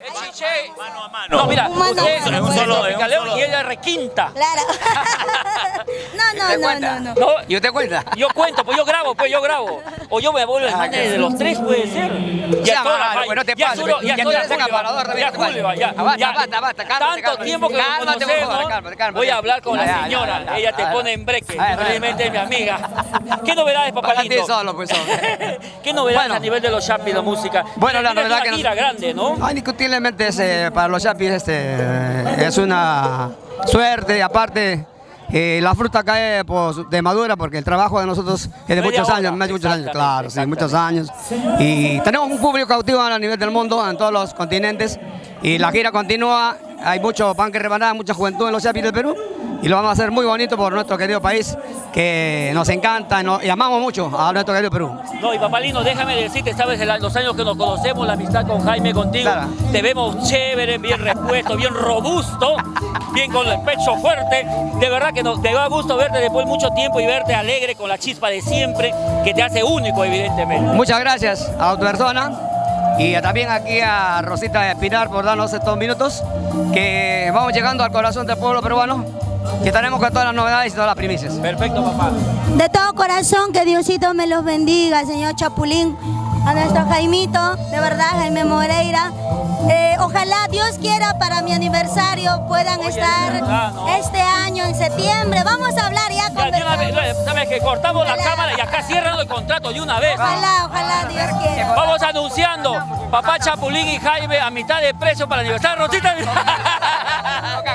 El chiché, mano a mano. no, mira, Mano a usted mano, es un pues. solo picaleo y ella requinta. Claro. No. ¿No? ¿Y usted cuenta? Yo cuento, pues yo grabo. O yo me vuelvo el manager de los tres, puede ser. Ya, mano, pues no te pases, ya estoy tú eres acaparador también, no te Julio, pases. ya. Basta, cálmate. Tanto tiempo que nos Cálmate, por conocemos, favor, cálmate. voy a hablar con la Ya, señora, ya, ella te ya. pone en breque, A ver. realmente es mi amiga. ¿Qué novedades, Para papá ti lindo? solo, pues, hombre. ¿Qué novedades Bueno. a nivel de los Chapis de música? Bueno, la Tienes novedad una que nos- gira grande, ¿no? Indiscutiblemente para los chapis es una suerte y aparte la fruta cae de madura porque el trabajo de nosotros es de No es de muchos ahora, años, más de muchos años, exactamente, claro, sí, muchos años. Y tenemos un público cautivo a nivel del mundo, en todos los continentes y la gira continúa, hay mucho pan que rebanar, mucha juventud en los chapis del Perú y lo vamos a hacer muy bonito por nuestro querido país que nos encanta y amamos mucho a nuestro querido Perú. No, y papá lindo, déjame decirte, sabes, los años que nos conocemos, la amistad con Jaime, contigo, Claro. te vemos chévere, bien repuesto, bien robusto, bien con el pecho fuerte. De verdad que te da gusto verte después de mucho tiempo y verte alegre con la chispa de siempre, que te hace único, evidentemente. Muchas gracias a tu persona y también aquí a Rosita Espinar por darnos estos minutos, que vamos llegando al corazón del pueblo peruano y estaremos con todas las novedades y todas las primicias. Perfecto, papá. De todo corazón, que Diosito me los bendiga, señor Chapulín, a nuestro Jaimito, de verdad, Jaime Moreira. Ojalá Dios quiera para mi aniversario puedan estar verdad, ¿no? este año en septiembre. Vamos a hablar ya Ya, de una vez, conversamos. sabes que cortamos la Ojalá. cámara y acá cierran el contrato de una vez. Ojalá Dios quiera. Vamos anunciando, papá Chapulín y Jaime a mitad de precio para el aniversario. Rosita.